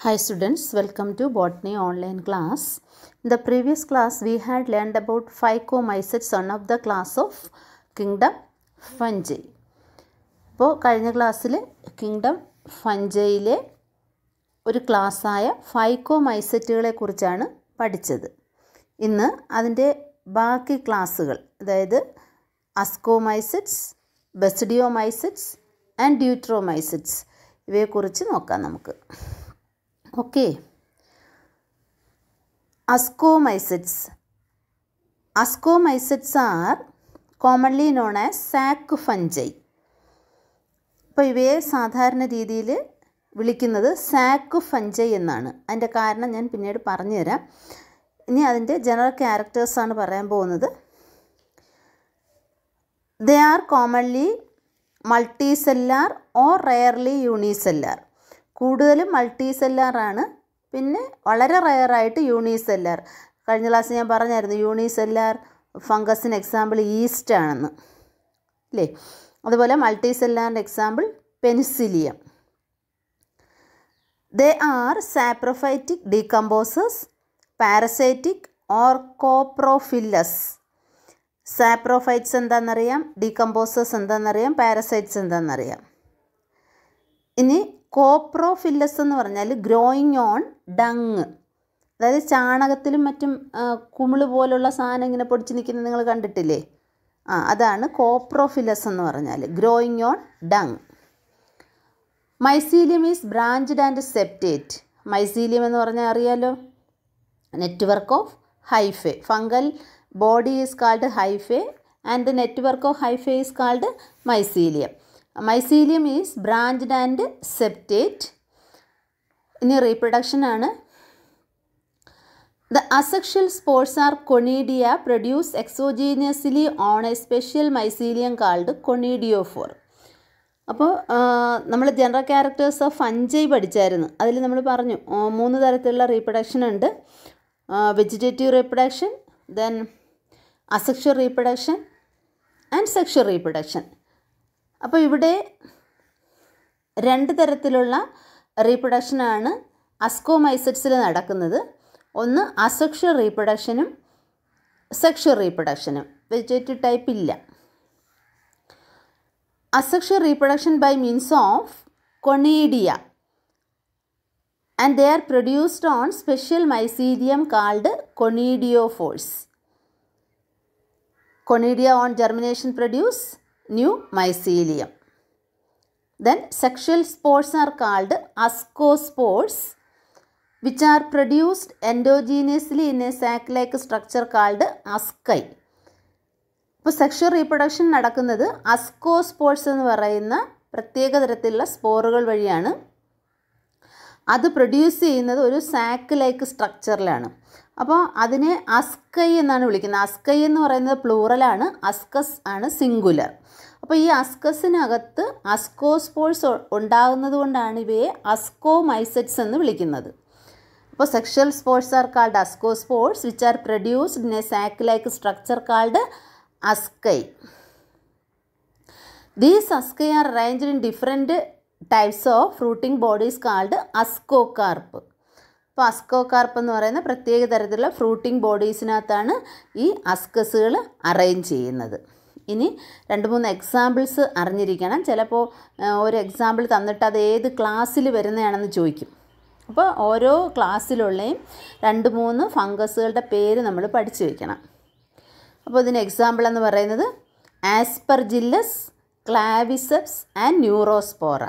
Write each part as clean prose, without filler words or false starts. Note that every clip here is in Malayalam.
Hi students, welcome to Botany online class. In the previous class we had learned about Phycomycetes, one of the class of kingdom fungi. അപ്പോൾ കഴിഞ്ഞ ക്ലാസ്സിൽ കിങ്ഡം ഫഞ്ചയിലെ ഒരു ക്ലാസ്സായ ഫൈക്കോമൈസെറ്റുകളെ കുറിച്ചാണ് പഠിച്ചത്. ഇന്ന് അതിൻ്റെ ബാക്കി ക്ലാസ്സുകൾ, അതായത് അസ്കോമൈസെറ്റ്സ്, ബസിഡിയോമൈസെറ്റ്സ് ആൻഡ് ഡ്യൂട്രോമൈസെറ്റ്സ് ഇവയെക്കുറിച്ച് നോക്കാം നമുക്ക്. Okay. Ascomycetes. Ascomycetes are commonly known as sac fungi. അപ്പോൾ ഇവയെ സാധാരണ രീതിയിൽ വിളിക്കുന്നത് സാക്ക് ഫഞ്ചൈ എന്നാണ്. അതിൻ്റെ കാരണം ഞാൻ പിന്നീട് പറഞ്ഞു തരാം. ഇനി അതിൻ്റെ ജനറൽ ക്യാരക്ടേഴ്സാണ് പറയാൻ പോകുന്നത്. They are commonly multicellular or rarely unicellular. കൂടുതലും മൾട്ടി സെല്ലാറാണ്, പിന്നെ വളരെ റയറായിട്ട് യൂണിസെല്ലാർ. കഴിഞ്ഞ ക്ലാസ് ഞാൻ പറഞ്ഞായിരുന്നു യൂണിസെല്ലാർ ഫംഗസിന് എക്സാമ്പിൾ ഈസ്റ്റ് ആണെന്ന്, അല്ലേ? അതുപോലെ മൾട്ടി സെല്ലാറിൻ്റെ example Penicillium. They are saprophytic decomposers, parasitic or coprophilous. Saprophytes എന്താണെന്നറിയാം, ഡീകമ്പോസേഴ്സ് എന്താണെന്നറിയാം, പാരസൈറ്റ്സ് എന്താണെന്നറിയാം. ഇനി കോപ്രോഫില്ലസ് എന്ന് പറഞ്ഞാൽ ഗ്രോയിങ് ഓൺ ഡങ്, അതായത് ചാണകത്തിലും മറ്റും കുമിള് പോലുള്ള സാധനം ഇങ്ങനെ പൊടിച്ച് നിൽക്കുന്നത് നിങ്ങൾ കണ്ടിട്ടില്ലേ? അതാണ് കോപ്രോഫില്ലസ് എന്ന് പറഞ്ഞാൽ, growing on dung. Mycelium is branched and septate. Mycelium എന്ന് പറഞ്ഞാൽ അറിയാലോ, network of hyphae. Fungal body is called hyphae and the network of hyphae is called mycelium. Mycelium is branched and septate. ഇനി റീപ്രൊഡക്ഷൻ ആണ്. The asexual spores are conidia produced exogenously on a special mycelium called conidiophore. അപ്പോൾ നമ്മൾ ജനറൽ ക്യാരക്ടേഴ്സ് ഓഫ് ഫഞ്ചൈ പഠിച്ചായിരുന്നു. അതിൽ നമ്മൾ പറഞ്ഞു 3 തരത്തിലുള്ള റീപ്രൊഡക്ഷൻ ഉണ്ട്. Vegetative reproduction, then asexual reproduction and sexual reproduction. അപ്പോൾ ഇവിടെ 2 തരത്തിലുള്ള റീപ്രൊഡക്ഷനാണ് അസ്കോമൈസെറ്റ്സിൽ നടക്കുന്നത്. ഒന്ന് അസെക്ഷൽ റീപ്രൊഡക്ഷനും സെക്ഷൽ റീപ്രൊഡക്ഷനും. വെജിറ്റേറ്റീവ് ടൈപ്പ് ഇല്ല. Asexual reproduction by means of conidia and they are produced on special mycelium called conidiophores. Conidia on germination produce new mycelium. Then sexual spores are called ascospores, which are produced endogenously in a sac-like structure called asci. അപ്പോൾ സെക്ഷൽ റീപ്രൊഡക്ഷൻ നടക്കുന്നത് അസ്കോസ്പോർസ് എന്ന് പറയുന്ന പ്രത്യേക തരത്തിലുള്ള സ്പോറുകൾ വഴിയാണ്. അത് പ്രൊഡ്യൂസ് ചെയ്യുന്നത് ഒരു സാക്ക് ലൈക്ക് സ്ട്രക്ചറിലാണ്. അപ്പോൾ അതിനെ അസ്കൈ എന്നാണ് വിളിക്കുന്നത്. അസ്കൈ എന്ന് പറയുന്നത് പ്ലൂറലാണ്, അസ്കസ് ആണ് സിംഗുലർ. അപ്പോൾ ഈ അസ്കസിനകത്ത് അസ്കോസ്പോർസ് ഉണ്ടാകുന്നത് കൊണ്ടാണ് ഇവയെ അസ്കോമൈസെറ്റ്സ് എന്ന് വിളിക്കുന്നത്. അപ്പോൾ sexual spores are called ascospores which are produced in a sac like structure called asci. These asci are arranged in different types of fruiting bodies called ascocarp. അപ്പോൾ അസ്കോകാർപ്പ് എന്ന് പറയുന്ന പ്രത്യേക തരത്തിലുള്ള ഫ്രൂട്ടിംഗ് ബോഡീസിനകത്താണ് ഈ അസ്കസുകൾ അറേഞ്ച് ചെയ്യുന്നത്. ഇനി 2-3 എക്സാമ്പിൾസ് അറിഞ്ഞിരിക്കണം. ചിലപ്പോൾ ഒരു എക്സാമ്പിൾ തന്നിട്ട് അത് ഏത് ക്ലാസ്സിൽ വരുന്നതാണെന്ന് ചോദിക്കും. അപ്പോൾ ഓരോ ക്ലാസ്സിലുള്ളയും 2-3 ഫംഗസുകളുടെ പേര് നമ്മൾ പഠിച്ചു വയ്ക്കണം. അപ്പോൾ ഇതിന് എക്സാമ്പിൾ എന്ന് പറയുന്നത് Aspergillus, Claviceps and Neurospora.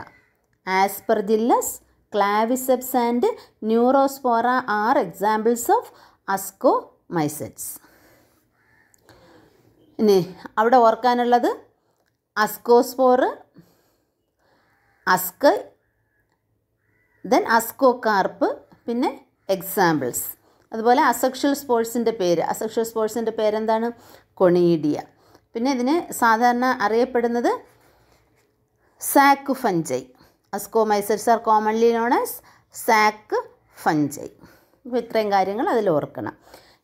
Aspergillus, Claviceps and Neurospora are examples of ascomycetes. ഇനി അവിടെ ഓർക്കാനുള്ളത് അസ്കോസ്പോറ്, അസ്കൈ, ദെൻ അസ്കോകാർപ്പ്, പിന്നെ എക്സാമ്പിൾസ്. അതുപോലെ അസെക്ഷൽ സ്പോർട്സിൻ്റെ പേരെന്താണ്? കൊണീഡിയ. പിന്നെ ഇതിന് സാധാരണ അറിയപ്പെടുന്നത് sac fungi. Ascomycetes are commonly known as sac fungi. അപ്പോൾ ഇത്രയും കാര്യങ്ങൾ അതിൽ ഓർക്കണം.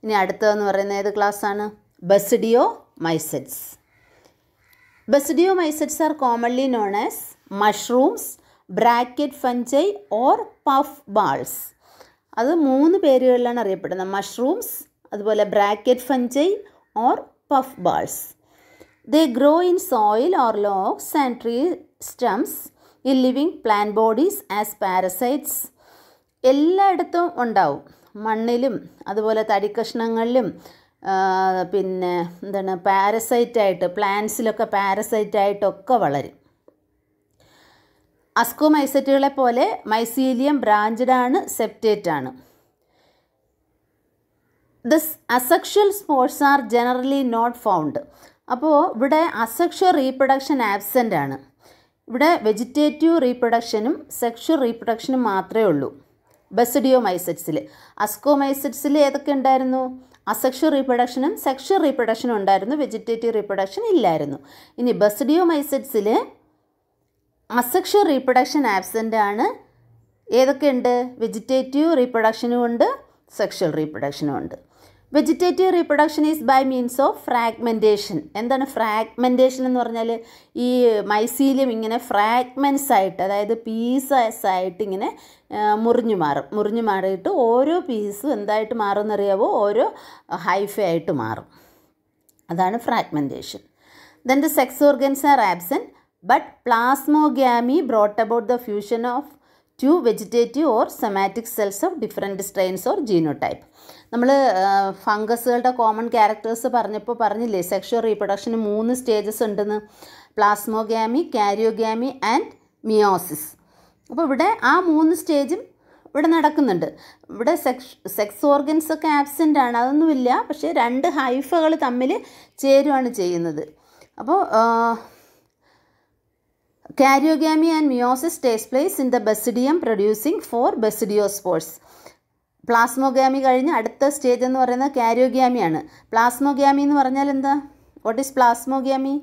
ഇനി അടുത്തതെന്ന് പറയുന്നത് ഏത് ക്ലാസ്സാണ്? ബസിഡിയോമൈസെറ്റ്സ്. Basidiomycetes are commonly known as mushrooms bracket fungi or puff balls. അത് 3 പേരുകളിലാണ് അറിയപ്പെടുന്നത്. മഷ്റൂംസ്, അതുപോലെ bracket fungi or puff balls. They grow in soil or logs and tree stems in living plant bodies as parasites. എല്ലായിടത്തും ഉണ്ടാവും, മണ്ണിലും അതുപോലെ തടിക്കഷ്ണങ്ങളിലും, പിന്നെ എന്താണ് പാരസൈറ്റായിട്ട്, പ്ലാന്റ്സിലൊക്കെ പാരസൈറ്റായിട്ടൊക്കെ വളരും. അസ്കോമൈസറ്റുകളെ പോലെ മൈസീലിയം ബ്രാഞ്ചഡ് ആണ്, സെപ്റ്റേറ്റ് ആണ്. This asexual spores are generally not found. അപ്പോൾ ഇവിടെ അസെക്ഷൽ റീപ്രൊഡക്ഷൻ ആബ്സെൻ്റ് ആണ്. ഇവിടെ വെജിറ്റേറ്റീവ് റീപ്രൊഡക്ഷനും സെക്ഷൽ റീപ്രൊഡക്ഷനും മാത്രമേ ഉള്ളൂ ബസിഡിയോമൈസെറ്റ്സിൽ. അസ്കോമൈസെറ്റ്സിൽ ഏതൊക്കെ ഉണ്ടായിരുന്നു? അസെക്ഷൽ റീപ്രൊഡക്ഷനും സെക്ഷൽ റീപ്രൊഡക്ഷനും ഉണ്ടായിരുന്നു, വെജിറ്റേറ്റീവ് റീപ്രൊഡക്ഷൻ ഇല്ലായിരുന്നു. ഇനി ബസിഡിയോമൈസെറ്റ്സിൽ അസെക്ഷൽ റീപ്രൊഡക്ഷൻ ആബ്സെൻ്റ് ആണ്. ഏതൊക്കെയുണ്ട്? വെജിറ്റേറ്റീവ് റീപ്രൊഡക്ഷനും ഉണ്ട്, സെക്ഷൽ റീപ്രൊഡക്ഷനും ഉണ്ട്. Vegetative reproduction is by means of fragmentation. എന്താണ് ഫ്രാഗ്മെൻറ്റേഷൻ എന്ന് പറഞ്ഞാൽ? ഈ മൈസീലിയം ഇങ്ങനെ ഫ്രാഗ്മെൻറ്റ്സ് ആയിട്ട്, അതായത് പീസസ് ആയിട്ട് ഇങ്ങനെ മുറിഞ്ഞു മാറിയിട്ട് ഓരോ പീസും എന്തായിട്ട് മാറുമെന്നറിയാവോ? ഓരോ ഹൈഫേ ആയിട്ട് മാറും. അതാണ് fragmentation. Then the sex organs are absent, but plasmogamy brought about the fusion of 2 vegetative or somatic cells of different strains or genotype. നമ്മൾ ഫംഗസുകളുടെ കോമൺ ക്യാരക്ടേഴ്സ് പറഞ്ഞില്ലേ, സെക്ഷൽ റീപ്രൊഡക്ഷന് 3 സ്റ്റേജസ് ഉണ്ടെന്ന്. Plasmogamy, karyogamy and meiosis. അപ്പോൾ ഇവിടെ ആ 3 സ്റ്റേജും ഇവിടെ നടക്കുന്നുണ്ട്. ഇവിടെ സെക്സ് ഓർഗൻസ് ഒക്കെ ആബ്സെൻ്റ് ആണ്, അതൊന്നുമില്ല. പക്ഷേ 2 ഹൈഫകൾ തമ്മിൽ ചേരുവാണ് ചെയ്യുന്നത്. അപ്പോൾ karyogamy and meiosis takes place in the basidium producing 4 basidiospores. Plasmogamy കഴിഞ്ഞ് അടുത്ത സ്റ്റേജ് എന്ന് പറയുന്നത് കാരിയോഗ്യാമിയാണ്. പ്ലാസ്മോഗ്യാമി എന്ന് പറഞ്ഞാൽ എന്താ? What is plasmogamy?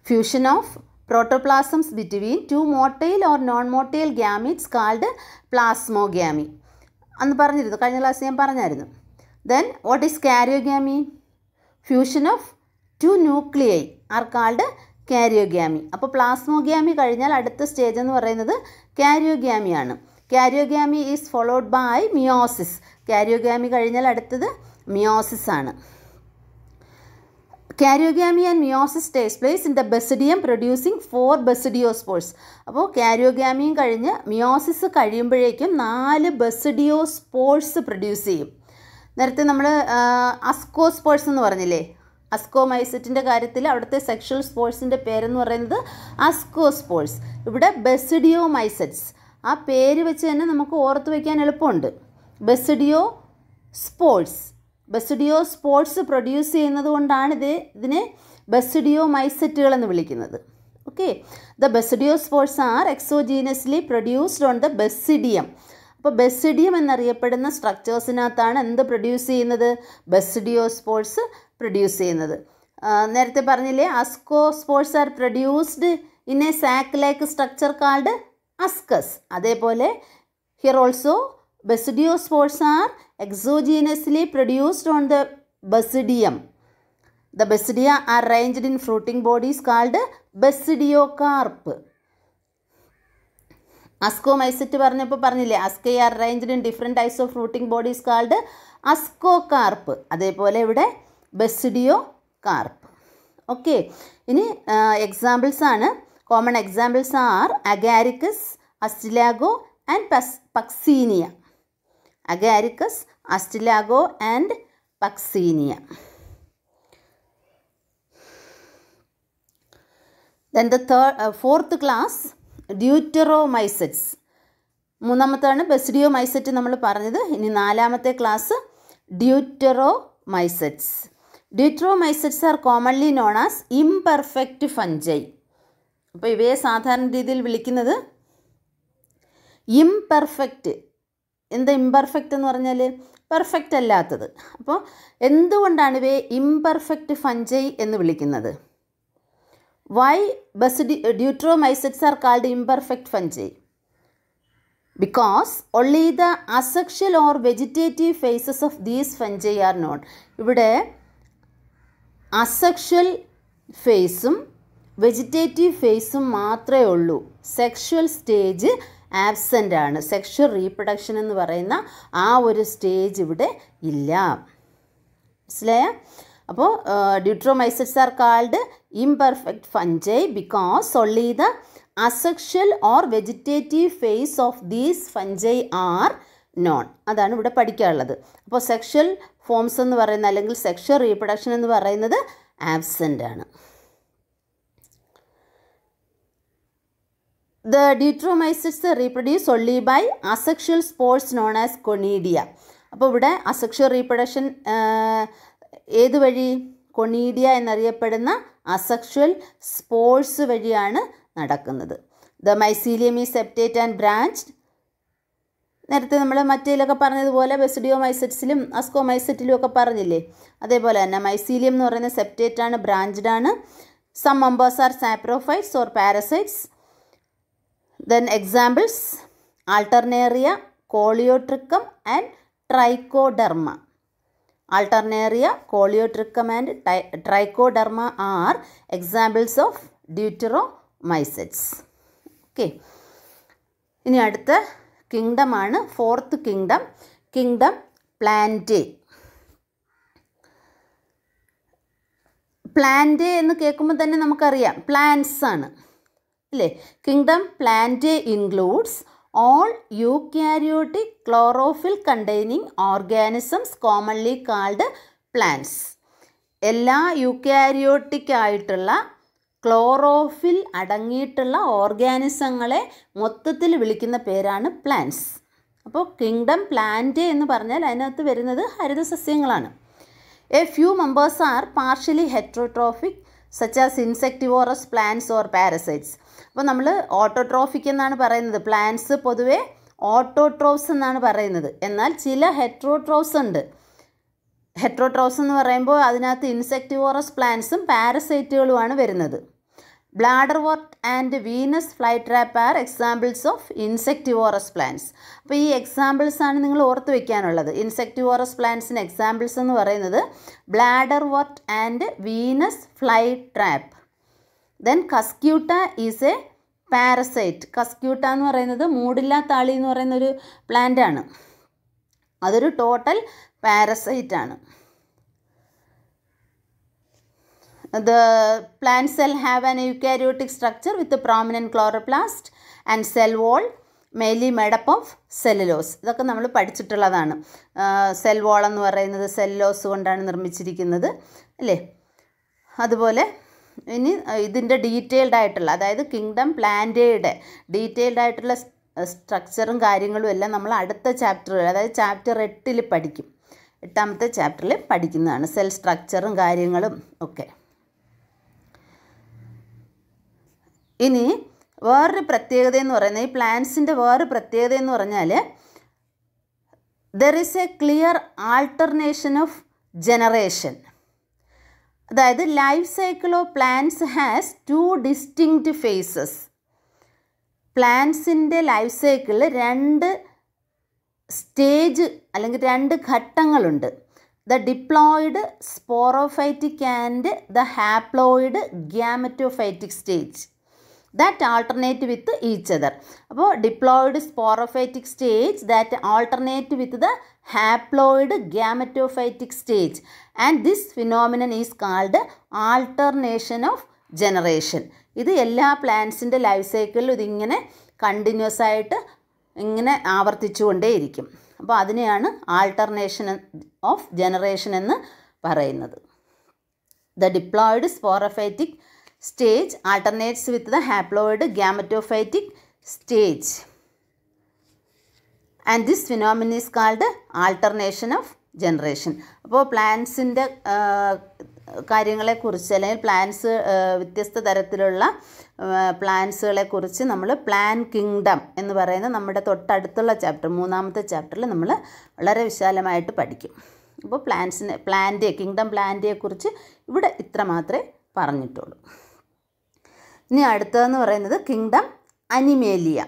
Fusion of protoplasms between 2 motile or non motile gametes called plasmogamy. അന്ന് പറഞ്ഞിരുന്നു, കഴിഞ്ഞ ക്ലാസ് ഞാൻ പറഞ്ഞായിരുന്നു. Then what is karyogamy? Fusion of 2 nuclei are called karyogamy. അപ്പോൾ പ്ലാസ്മോഗ്യാമി കഴിഞ്ഞാൽ അടുത്ത സ്റ്റേജ് എന്ന് പറയുന്നത് കാരിയോഗ്യാമിയാണ്. Karyogamy is followed by meiosis. Karyogamy കഴിഞ്ഞാൽ അടുത്തത് മിയോസിസ് ആണ്. Karyogamy and meiosis takes place in the basidium producing 4 basidiospores. അപ്പോൾ കാരിയോഗ്യാമിയും കഴിഞ്ഞ് മിയോസിസ് കഴിയുമ്പോഴേക്കും 4 ബസിഡിയോസ്പോർസ് പ്രൊഡ്യൂസ് ചെയ്യും. നേരത്തെ നമ്മൾ അസ്കോസ്പോർസ് എന്ന് പറഞ്ഞില്ലേ, അസ്കോമൈസറ്റിൻ്റെ കാര്യത്തിൽ അവിടുത്തെ സെക്ഷൽ സ്പോർട്സിൻ്റെ പേരെന്ന് പറയുന്നത് അസ്കോസ്പോർസ്. ഇവിടെ ബസിഡിയോമൈസെറ്റ്സ്, ആ പേര് വെച്ച് തന്നെ നമുക്ക് ഓർത്ത് വയ്ക്കാൻ എളുപ്പമുണ്ട്. ബസിഡിയോ സ്പോർട്സ് പ്രൊഡ്യൂസ് ചെയ്യുന്നത് കൊണ്ടാണ് ഇതിനെ ബസിഡിയോമൈസെറ്റുകൾ എന്ന് വിളിക്കുന്നത്. Okay, the basidiospores are exogenously produced on the basidium. അപ്പോൾ ബസിഡിയം എന്നറിയപ്പെടുന്ന സ്ട്രക്ചേഴ്സിനകത്താണ് എന്ത് പ്രൊഡ്യൂസ് ചെയ്യുന്നത്? ബസിഡിയോസ്പോർസ് പ്രൊഡ്യൂസ് ചെയ്യുന്നത്. നേരത്തെ പറഞ്ഞില്ലേ, ascospores are produced in a sac like structure called ascus. അതേപോലെ here also basidiospores are exogenously produced on the basidium. The basidia are arranged in fruiting bodies called basidiocarp. Ascomycete പറഞ്ഞില്ലേ, ascae are arranged in different types of fruiting bodies called ascocarp. അതേപോലെ ഇവിടെ basidiocarp. ഓക്കെ, ഇനി എക്സാമ്പിൾസ് ആണ്. Common examples are Agaricus, Ustilago and Puccinia. Agaricus, Astilago and Puccinia. Then the fourth class, Deuteromycetes. മൂന്നാമത്താണ് ബസിഡിയോമൈസെറ്റ് നമ്മൾ പറഞ്ഞത്. ഇനി നാലാമത്തെ class deuteromycetes. Deuteromycetes are commonly known as imperfect fungi. അപ്പോൾ ഇവയെ സാധാരണ രീതിയിൽ വിളിക്കുന്നത് ഇംപെർഫെക്റ്റ്. എന്താ ഇംപെർഫെക്റ്റ് എന്ന് പറഞ്ഞാൽ? പെർഫെക്റ്റ് അല്ലാത്തത്. അപ്പോൾ എന്തുകൊണ്ടാണ് ഇവയെ ഇംപെർഫെക്റ്റ് ഫഞ്ചൈ എന്ന് വിളിക്കുന്നത്? Why deuteromycetes are called imperfect fungi? Because only the asexual or vegetative phases of these fungi are known. ഇവിടെ അസെക്ഷൽ ഫേസും വെജിറ്റേറ്റീവ് ഫേസും മാത്രമേ ഉള്ളൂ. സെക്ഷുവൽ സ്റ്റേജ് ആബ്സെൻ്റ് ആണ്. സെക്ഷുവൽ റീപ്രൊഡക്ഷൻ എന്ന് പറയുന്ന ആ ഒരു സ്റ്റേജ് ഇവിടെ ഇല്ല. മനസ്സിലായ? അപ്പോൾ deuteromycetes are called imperfect fungi because only the asexual or vegetative phase of these fungi are known. അതാണ് ഇവിടെ പഠിക്കാനുള്ളത്. അപ്പോൾ സെക്ഷൽ ഫോംസ് എന്ന് പറയുന്ന അല്ലെങ്കിൽ സെക്ഷൽ റീപ്രൊഡക്ഷൻ എന്ന് പറയുന്നത് ആബ്സെൻ്റ് ആണ്. The Deuteromycetes reproduce only by asexual spores known as conidia. അപ്പോൾ ഇവിടെ അസെക്ഷൽ റീപ്രൊഡക്ഷൻ ഏത് വഴി? കൊണീഡിയ എന്നറിയപ്പെടുന്ന അസെക്ഷൽ സ്പോർസ് വഴിയാണ് നടക്കുന്നത്. ദ മൈസീലിയം ഈ സെപ്റ്റേറ്റ് ആൻഡ് ബ്രാഞ്ച്ഡ്. നേരത്തെ നമ്മൾ മറ്റേലൊക്കെ പറഞ്ഞതുപോലെ ബെസിഡിയോമൈസെറ്റ്സിലും അസ്കോമൈസെറ്റിലും ഒക്കെ പറഞ്ഞില്ലേ, അതേപോലെ തന്നെ മൈസീലിയം എന്ന് പറയുന്ന സെപ്റ്റേറ്റ് ആണ്, ബ്രാഞ്ച്ഡ് ആണ്. Some members are saprophytes or parasites. Then examples: Alternaria, Coleotrichum and Trichoderma. Alternaria, Coleotrichum and Trichoderma are examples of Deuteromycetes. Okay. ഇനി അടുത്ത കിങ്ഡം ആണ്, fourth kingdom, kingdom Plantae. Plantae എന്ന് കേൾക്കുമ്പോൾ തന്നെ നമുക്കറിയാം പ്ലാന്റ്സ് ആണ് അല്ലേ. Kingdom Plantae includes all eukaryotic chlorophyll containing organisms commonly called plants. എല്ലാ യൂക്യാരിയോട്ടിക് ആയിട്ടുള്ള ക്ലോറോഫിൽ അടങ്ങിയിട്ടുള്ള ഓർഗാനിസങ്ങളെ മൊത്തത്തിൽ വിളിക്കുന്ന പേരാണ് പ്ലാന്റ്സ്. അപ്പോൾ കിങ്ഡം പ്ലാന്റേ എന്ന് പറഞ്ഞാൽ അതിനകത്ത് വരുന്നത് ഹരിതസസ്യങ്ങളാണ്. A few members are partially heterotrophic such as insectivorous plants or parasites. അപ്പോൾ നമ്മൾ ഓട്ടോട്രോഫിക് എന്നാണ് പറയുന്നത്. പ്ലാന്റ്സ് പൊതുവെ ഓട്ടോട്രോഫ്സ് എന്നാണ് പറയുന്നത്. എന്നാൽ ചില ഹെറ്ററോട്രോഫ്സ് ഉണ്ട്. ഹെറ്ററോട്രോഫ്സ് എന്ന് പറയുമ്പോൾ അതിനകത്ത് ഇൻസെക്ടിവോറസ് പ്ലാന്റ്സും പാരസൈറ്റുകളുമാണ് വരുന്നത്. Bladderwort and Venus fly trap are examples of insectivorous plants. അപ്പോൾ ഈ എക്സാമ്പിൾസ് ആണ് നിങ്ങൾ ഓർത്ത് വയ്ക്കാനുള്ളത്. ഇൻസെക്ടിവോറസ് പ്ലാന്റ്സിന് എക്സാമ്പിൾസ് എന്ന് പറയുന്നത് bladderwort and Venus fly trap. Then Cuscuta is a parasite. Cuscuta എന്ന് പറയുന്നത് മൂടില്ലാത്താളി എന്ന് പറയുന്ന ഒരു പ്ലാന്റ് ആണ്. അതൊരു ടോട്ടൽ പാരസൈറ്റ് ആണ്. The plant cell have an eukaryotic structure with a prominent chloroplast and cell wall mainly made up of cellulose. ഇതൊക്കെ നമ്മൾ പഠിച്ചിട്ടുള്ളതാണ്. സെൽ വാൾ എന്ന് പറയുന്നത് സെല്ലോസ് കൊണ്ടാണ് നിർമ്മിച്ചിരിക്കുന്നത് അല്ലേ. അതുപോലെ ഇനി ഇതിൻ്റെ ഡീറ്റെയിൽഡ് ആയിട്ടുള്ള, അതായത് കിങ്ഡം പ്ലാന്റേയുടെ ഡീറ്റെയിൽഡ് ആയിട്ടുള്ള സ്ട്രക്ചറും കാര്യങ്ങളും എല്ലാം നമ്മൾ അടുത്ത ചാപ്റ്ററുകൾ, അതായത് ചാപ്റ്റർ 8 പഠിക്കും. 8ാമത്തെ ചാപ്റ്ററിൽ പഠിക്കുന്നതാണ് സെൽ സ്ട്രക്ചറും കാര്യങ്ങളും ഒക്കെ. ഇനി വേറൊരു പ്രത്യേകത എന്ന് പറയുന്നത്, ഈ പ്ലാന്റ്സിൻ്റെ വേറൊരു പ്രത്യേകത എന്ന് പറഞ്ഞാൽ there is a clear alternation of generation. അതായത് life cycle of plants has 2 distinct phases. പ്ലാന്റ്സിൻ്റെ ലൈഫ് സൈക്കിളിൽ 2 സ്റ്റേജ് അല്ലെങ്കിൽ 2 ഘട്ടങ്ങളുണ്ട്. The diploid sporophytic and the haploid gametophytic stage that alternate with each other. അപ്പോൾ diploid sporophytic stage that alternate with the haploid gametophytic stage, and this phenomenon is called alternation of generation. ഇത് എല്ലാ പ്ലാന്റ്സിൻ്റെ ലൈഫ് സൈക്കിളിലും ഇതിങ്ങനെ കണ്ടിന്യൂസ് ആയിട്ട് ഇങ്ങനെ ആവർത്തിച്ചുകൊണ്ടേയിരിക്കും. അപ്പോൾ അതിനെയാണ് ആൾട്ടർനേഷൻ ഓഫ് ജനറേഷൻ എന്ന് പറയുന്നത്. The diploid sporophytic stage alternates with the haploid gametophytic stage, and this phenomenon is called alternation of generation. അപ്പോൾ പ്ലാന്റ്സിൻ്റെ കാര്യങ്ങളെക്കുറിച്ച് അല്ലെങ്കിൽ പ്ലാന്റ്സ് വ്യത്യസ്ത തരത്തിലുള്ള പ്ലാന്റ്സുകളെക്കുറിച്ച് നമ്മൾ പ്ലാൻ കിങ്ഡം എന്ന് പറയുന്ന നമ്മുടെ തൊട്ടടുത്തുള്ള ചാപ്റ്റർ 3ാമത്തെ ചാപ്റ്ററിൽ നമ്മൾ വളരെ വിശാലമായിട്ട് പഠിക്കും. അപ്പോൾ പ്ലാന്റേ കിങ്ഡം പ്ലാന്റേയെക്കുറിച്ച് ഇവിടെ ഇത്ര മാത്രമേ പറഞ്ഞിട്ടുള്ളൂ. ഇനി അടുത്തതെന്ന് പറയുന്നത് കിങ്ഡം അനിമേലിയ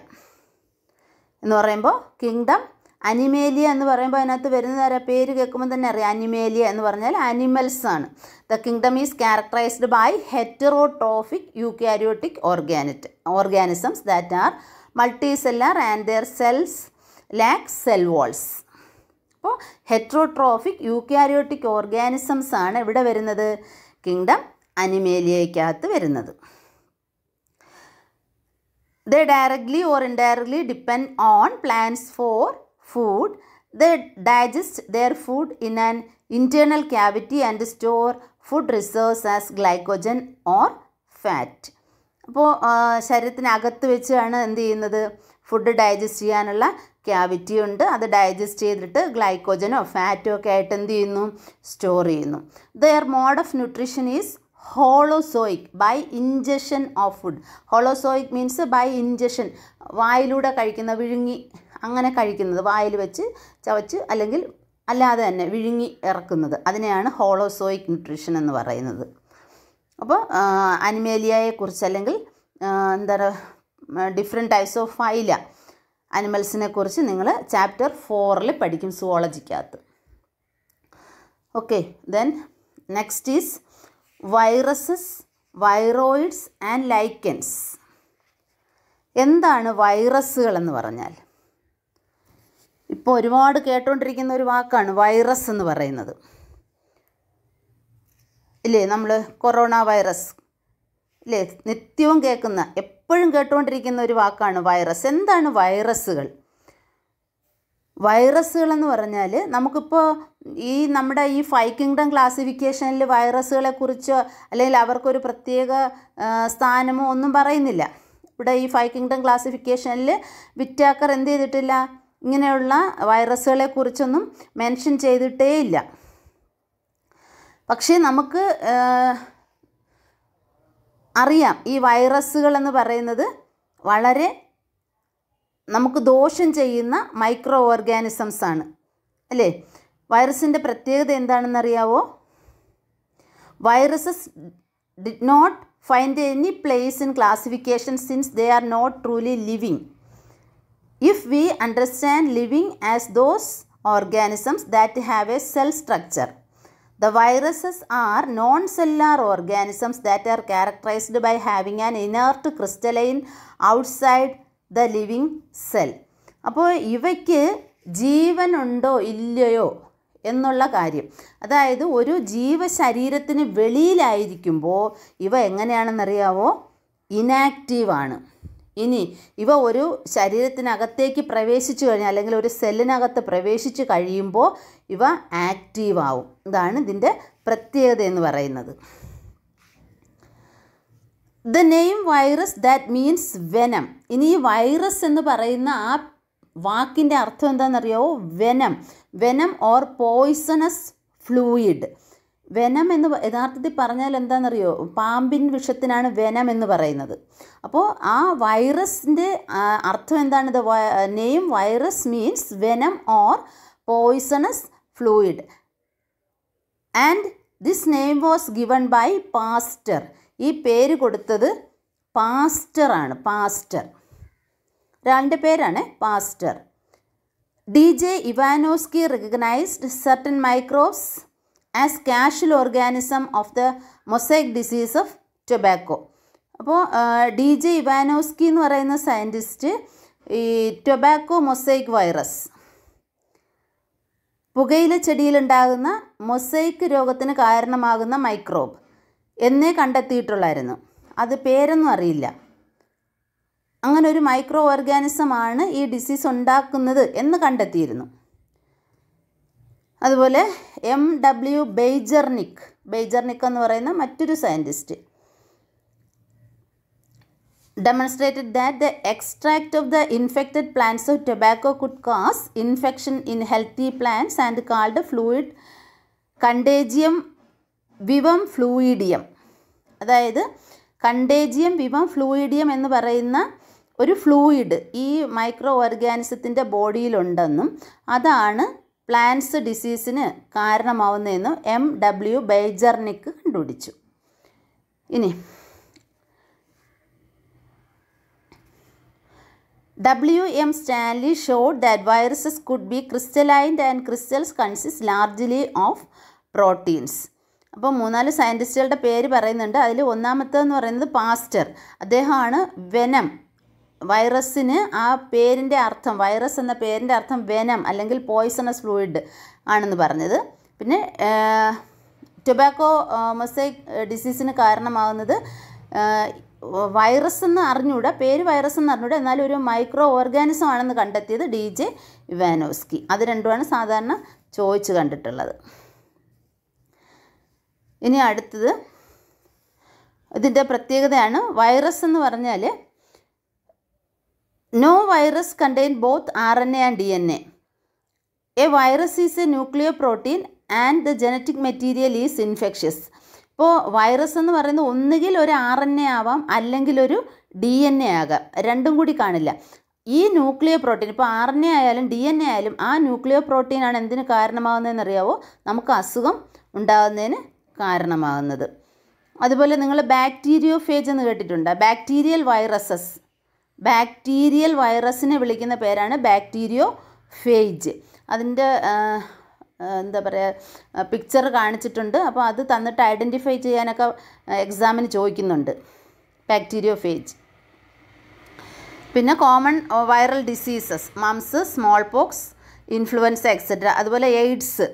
എന്ന് പറയുമ്പോൾ കിങ്ഡം അനിമേലിയ എന്ന് പറയുമ്പോൾ അതിനകത്ത് വരുന്നത് പേര് കേൾക്കുമ്പോൾ തന്നെ അറിയാം. അനിമേലിയ എന്ന് പറഞ്ഞാൽ അനിമൽസ് ആണ്. The kingdom is characterised by heterotrophic eukaryotic organisms that are multicellular and their cells lack cell walls. അപ്പോൾ ഹെറ്ററോട്രോഫിക് യൂക്കാരിയോട്ടിക് ഓർഗാനിസംസ് ആണ് ഇവിടെ വരുന്നത്, കിങ്ഡം അനിമേലിയയ്ക്കകത്ത് വരുന്നത്. They directly or indirectly depend on plants for food. They digest their food in an internal cavity and store food reserves as glycogen or fat. അപ്പോൾ ശരീരത്തിനകത്ത് വെച്ചാണ് എന്ത് ചെയ്യുന്നത്, ഫുഡ് ഡൈജസ്റ്റ് ചെയ്യാനുള്ള ക്യാവിറ്റി ഉണ്ട്. അത് ഡൈജസ്റ്റ് ചെയ്തിട്ട് ഗ്ലൈക്കോജനോ ഫാറ്റോ ഒക്കെ ആയിട്ട് എന്ത് ചെയ്യുന്നു, സ്റ്റോർ ചെയ്യുന്നു. Their mode of nutrition is holozoic by ingestion of food. Holozoic means by ingestion, വായിലൂടെ കഴിക്കുന്ന, വിഴുങ്ങി അങ്ങനെ കഴിക്കുന്നത്, വായിൽ വെച്ച് ചവച്ച് അല്ലെങ്കിൽ അല്ലാതെ തന്നെ വിഴുങ്ങി ഇറക്കുന്നത്, അതിനെയാണ് ഹോളോസോയിക് ന്യൂട്രീഷൻ എന്ന് പറയുന്നത്. അപ്പോൾ അനിമേലിയയെക്കുറിച്ച് അല്ലെങ്കിൽ എന്താ പറയുക, ഡിഫറെൻറ്റ് ടൈപ്സ് ഓഫ് ഫൈല അനിമൽസിനെ കുറിച്ച് നിങ്ങൾ ചാപ്റ്റർ 4 പഠിക്കും സുവോളജിക്കകത്ത്. Okay, then next is viruses, viroids and lichens. എന്താണ് വൈറസുകൾ എന്ന് പറഞ്ഞാൽ? ഇപ്പോൾ ഒരുപാട് കേട്ടുകൊണ്ടിരിക്കുന്ന ഒരു വാക്കാണ് വൈറസ് എന്ന് പറയുന്നത്, ഇല്ലേ? നമ്മൾ കൊറോണ വൈറസ് ഇല്ലേ, നിത്യവും കേൾക്കുന്ന, എപ്പോഴും കേട്ടുകൊണ്ടിരിക്കുന്ന ഒരു വാക്കാണ് വൈറസ്. എന്താണ് വൈറസുകൾ? വൈറസുകൾ എന്ന് പറഞ്ഞാൽ നമുക്കിപ്പോൾ ഈ നമ്മുടെ ഈ 5 കിങ്ഡം ക്ലാസിഫിക്കേഷനിൽ വൈറസുകളെക്കുറിച്ചോ അല്ലെങ്കിൽ അവർക്കൊരു പ്രത്യേക സ്ഥാനമോ ഒന്നും പറയുന്നില്ല. ഇവിടെ ഈ 5 കിങ്ഡം ക്ലാസിഫിക്കേഷനിൽ വിറ്റാക്കർ എന്ത് ചെയ്തിട്ടില്ല, ഇങ്ങനെയുള്ള വൈറസുകളെക്കുറിച്ചൊന്നും മെൻഷൻ ചെയ്തിട്ടേ ഇല്ല. പക്ഷേ നമുക്ക് അറിയാം ഈ വൈറസുകൾ എന്ന് പറയുന്നത് വളരെ നമുക്ക് ദോഷം ചെയ്യുന്ന മൈക്രോ ഓർഗാനിസംസ് ആണ്, അല്ലേ? വൈറസിൻ്റെ പ്രത്യേകത എന്താണെന്നറിയാവോ? Viruses did not find any place in classification since they are not truly living. If we understand living as those organisms that have a cell structure, the viruses are non-cellular organisms that are characterized by having an inert crystalline outside the living cell. അപ്പോൾ ഇവയ്ക്ക് ജീവനുണ്ടോ ഇല്ലയോ എന്നുള്ള കാര്യം, അതായത് ഒരു ജീവശരീരത്തിന് വെളിയിലായിരിക്കുമ്പോൾ ഇവ എങ്ങനെയാണെന്നറിയാവോ? ഇനാക്റ്റീവാണ്. ഇനി ഇവ ഒരു ശരീരത്തിനകത്തേക്ക് പ്രവേശിച്ചു കഴിഞ്ഞാൽ അല്ലെങ്കിൽ ഒരു സെല്ലിനകത്ത് പ്രവേശിച്ച് കഴിയുമ്പോൾ ഇവ ആക്റ്റീവാവും. ഇതാണ് ഇതിൻ്റെ പ്രത്യേകത എന്ന് പറയുന്നത്. The name virus that means venom. ഇനി ഈ വൈറസ് എന്ന് പറയുന്ന ആ വാക്കിൻ്റെ അർത്ഥം എന്താണെന്നറിയാവോ? Venom. Venom or poisonous fluid. Venom എന്ന് യഥാർത്ഥത്തിൽ പറഞ്ഞാൽ എന്താണെന്നറിയോ? പാമ്പിൻ വിഷത്തിനാണ് വെനം എന്ന് പറയുന്നത്. അപ്പോൾ ആ വൈറസിൻ്റെ അർത്ഥം എന്താണ്? The name virus means venom or poisonous fluid. And this name was given by Pasteur. ഈ പേര് കൊടുത്തത് പാസ്റ്ററാണ്. പാസ്റ്റർ ഒരാളുടെ പേരാണ് Pasteur. DJ Ivanovsky recognized certain microbes as casual organism of the mosaic disease of tobacco. അപ്പോൾ DJ ഇവാനോസ്കി എന്ന് പറയുന്ന സയൻറ്റിസ്റ്റ് ഈ ടൊബാക്കോ മൊസൈക്ക് വൈറസ്, പുകയില ചെടിയിലുണ്ടാകുന്ന മൊസൈക്ക് രോഗത്തിന് കാരണമാകുന്ന മൈക്രോബ് എന്നേ കണ്ടെത്തിയിട്ടുള്ളായിരുന്നു. അത് പേരൊന്നും അറിയില്ല. അങ്ങനെ ഒരു മൈക്രോ ഓർഗാനിസമാണ് ഈ ഡിസീസ് ഉണ്ടാക്കുന്നത് എന്ന് കണ്ടെത്തിയിരുന്നു. അതുപോലെ MW ബെയ്ജർനിക് എന്ന് പറയുന്ന മറ്റൊരു scientist demonstrated that the extract of the infected plants of tobacco could cause infection in healthy plants and called fluid contagium vivum fluidium. അതായത് കണ്ടേജിയം വിവം ഫ്ലൂയിഡിയം എന്ന് പറയുന്ന ഒരു ഫ്ലൂയിഡ് ഈ മൈക്രോ ഓർഗാനിസത്തിൻ്റെ ബോഡിയിലുണ്ടെന്നും അതാണ് പ്ലാന്റ്സ് ഡിസീസിന് കാരണമാവുന്നതെന്നും MW ബെയ്ജർനിക് കണ്ടുപിടിച്ചു. ഇനി W.M. Stanley showed that viruses could be crystalline and crystals consist largely of proteins. അപ്പോൾ 3-4 സയൻറ്റിസ്റ്റുകളുടെ പേര് പറയുന്നുണ്ട്. അതിൽ ഒന്നാമത്തേന്ന് പറയുന്നത് പാസ്റ്റർ. അദ്ദേഹമാണ് വെനം, വൈറസിന് ആ പേരിൻ്റെ അർത്ഥം, വൈറസ് എന്ന പേരിൻ്റെ അർത്ഥം വെനം അല്ലെങ്കിൽ പോയ്സണസ് ഫ്ലൂയിഡ് ആണെന്ന് പറഞ്ഞത്. പിന്നെ ടൊബാക്കോ മൊസൈക്ക് ഡിസീസിന് കാരണമാകുന്നത് വൈറസ് എന്ന് അറിഞ്ഞൂടാ, പേര് വൈറസ് എന്ന് അറിഞ്ഞൂടാ, എന്നാലും ഒരു മൈക്രോ ഓർഗാനിസം ആണെന്ന് കണ്ടെത്തിയത് DJ ഇവാനോസ്കി. അത് രണ്ടുമാണ് സാധാരണ ചോദിച്ച് കണ്ടിട്ടുള്ളത്. ഇനി അടുത്തത് ഇതിൻ്റെ പ്രത്യേകതയാണ്, വൈറസ് എന്ന് പറഞ്ഞാൽ no virus contain both RNA and DNA. A virus is a nucleoprotein and the genetic material is infectious. ഇപ്പോൾ വൈറസ് എന്ന് പറയുന്നത് ഒന്നുകിൽ ഒരു RNA ആവാം, അല്ലെങ്കിൽ ഒരു DNA ആകാം, രണ്ടും കൂടി കാണില്ല. ഈ ന്യൂക്ലിയോ പ്രോട്ടീൻ, ഇപ്പോൾ RNA ആയാലും DNA ആയാലും ആ ന്യൂക്ലിയോ പ്രോട്ടീനാണ് എന്തിന് കാരണമാകുന്നതെന്ന് അറിയാവോ? നമുക്ക് അസുഖം ഉണ്ടാകുന്നതിന് കാരണമാകുന്നത്. അതുപോലെ നിങ്ങൾ ബാക്ടീരിയോഫേജ് എന്ന് കേട്ടിട്ടുണ്ട്. ബാക്ടീരിയൽ വൈറസിനെ വിളിക്കുന്ന പേരാണ് ബാക്ടീരിയോഫേജ്. അതിൻ്റെ എന്താ പറയുക, പിക്ചർ കാണിച്ചിട്ടുണ്ട്. അപ്പോൾ അത് തന്നിട്ട് ഐഡൻറ്റിഫൈ ചെയ്യാനൊക്കെ എക്സാമിന് ചോദിക്കുന്നുണ്ട്, ബാക്ടീരിയോഫേജ്. പിന്നെ common viral diseases, mumps, smallpox, influenza etcetera. അതുപോലെ AIDS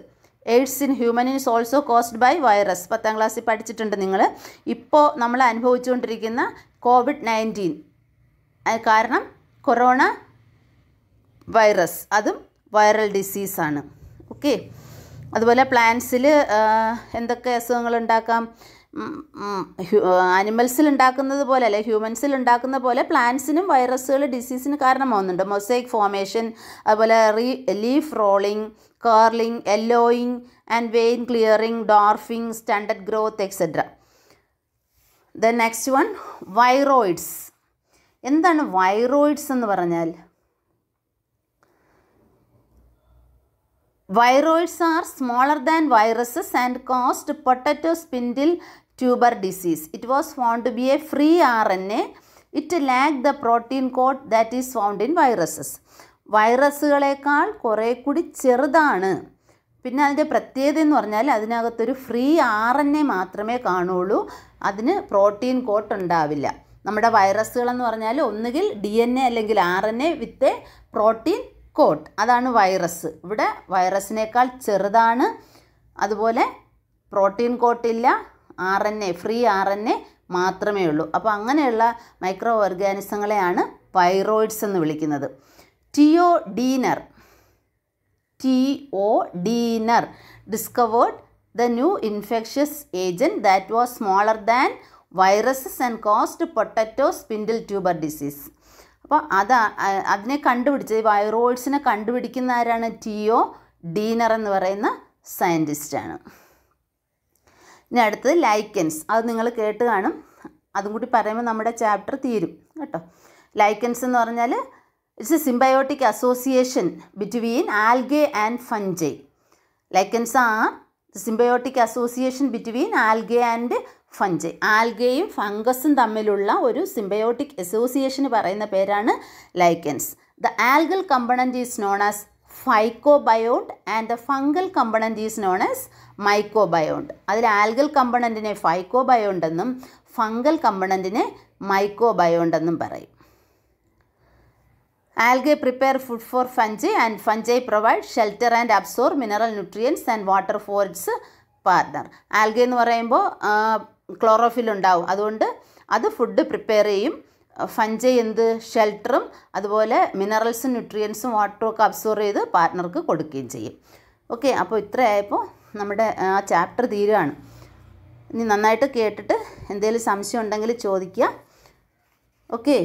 in human is also caused by virus. 10ാം ക്ലാസ്സിൽ പഠിച്ചിട്ടുണ്ട് നിങ്ങൾ. ഇപ്പോൾ നമ്മൾ അനുഭവിച്ചുകൊണ്ടിരിക്കുന്ന COVID-19 കാരണം കൊറോണ വൈറസ്, അതും വൈറൽ ഡിസീസാണ്. ഓക്കെ. അതുപോലെ പ്ലാന്റ്സിൽ എന്തൊക്കെ അസുഖങ്ങൾ ഉണ്ടാക്കാം? ആനിമൽസിൽ ഉണ്ടാക്കുന്നത് പോലെ അല്ലെ, ഹ്യൂമൻസിൽ ഉണ്ടാക്കുന്ന പോലെ പ്ലാന്റ്സിനും വൈറസുകൾ ഡിസീസിന് കാരണമാകുന്നുണ്ട്. മൊസൈക്ക് ഫോമേഷൻ, അതുപോലെ leaf rolling, curling, yellowing and vein clearing, dwarfing, stunted growth etcetera. Then next one, viroids. എന്താണ് വൈറോയിഡ്സ് എന്ന് പറഞ്ഞാൽ? Viroids are smaller than viruses and caused potato spindle tuber disease. It was found to be a free RNA. It lacked the protein coat that is found in viruses. വൈറസുകളേക്കാൾ കുറേ കൂടി ചെറുതാണ്. പിന്നെ അതിൻ്റെ പ്രത്യേകത എന്ന് പറഞ്ഞാൽ അതിനകത്തൊരു ഫ്രീ RNA മാത്രമേ കാണുള്ളൂ, അതിന് പ്രോട്ടീൻ കോട്ട് ഉണ്ടാവില്ല. നമ്മുടെ വൈറസുകളെന്ന് പറഞ്ഞാൽ ഒന്നുകിൽ DNA അല്ലെങ്കിൽ RNA വിത്ത് പ്രോട്ടീൻ കോട്ട്, അതാണ് വൈറസ്. ഇവിടെ വൈറസിനേക്കാൾ ചെറുതാണ്, അതുപോലെ പ്രോട്ടീൻ കോട്ടില്ല, ഫ്രീ RNA മാത്രമേ ഉള്ളൂ. അപ്പോൾ അങ്ങനെയുള്ള മൈക്രോ ഓർഗാനിസങ്ങളെയാണ് വൈറോയിഡ്സ് എന്ന് വിളിക്കുന്നത്. T O Diener discovered the new infectious agent that was smaller than viruses and caused potato spindle tuber disease. അപ്പോൾ അതിനെ കണ്ടുപിടിച്ചത്, വൈറോയിഡ്സിനെ കണ്ടുപിടിക്കുന്ന ആരാണ്? ടിയോ ഡീനർ എന്ന് പറയുന്ന സയൻറ്റിസ്റ്റാണ്. ഇനി അടുത്തത് ലൈക്കൻസ്. അത് നിങ്ങൾ കേട്ട് കാണും, അതും കൂടി പറയുമ്പോൾ നമ്മുടെ ചാപ്റ്റർ തീരും കേട്ടോ. ലൈക്കൻസ് എന്ന് പറഞ്ഞാൽ it's a symbiotic association between algae and fungi. Lichens are symbiotic association between algae and fungi. ആൽഗയും ഫംഗസും തമ്മിലുള്ള ഒരു സിംബയോട്ടിക് അസോസിയേഷന് പറയുന്ന പേരാണ് lichens. The algal component is known as phycobiont and the fungal component is known as mycobiont. അതിൽ ആൽഗൽ കമ്പണൻറ്റിനെ ഫൈക്കോബയോണ്ട് എന്നും ഫംഗൽ കമ്പണൻറ്റിനെ മൈക്കോബയോണ്ട് എന്നും പറയും. Algae prepare food for fungi and fungi provide shelter and absorb mineral nutrients and water for its partner. Algae എന്ന് പറയുമ്പോൾ ക്ലോറോഫിൽ ഉണ്ടാവും, അതുകൊണ്ട് അത് ഫുഡ് പ്രിപ്പയർ ചെയ്യും. ഫഞ്ചൈ എന്ത്? ഷെൽട്ടറും അതുപോലെ മിനറൽസും ന്യൂട്രിയൻസും വാട്ടറും ഒക്കെ അബ്സോർവ് ചെയ്ത് പാർട്ട്ണർക്ക് കൊടുക്കുകയും ചെയ്യും. ഓക്കെ, അപ്പോൾ ഇത്രയായപ്പോൾ നമ്മുടെ ആ ചാപ്റ്റർ തീരുകയാണ്. ഇനി നന്നായിട്ട് കേട്ടിട്ട് എന്തെങ്കിലും സംശയം ഉണ്ടെങ്കിൽ ചോദിക്കുക. ഓക്കെ.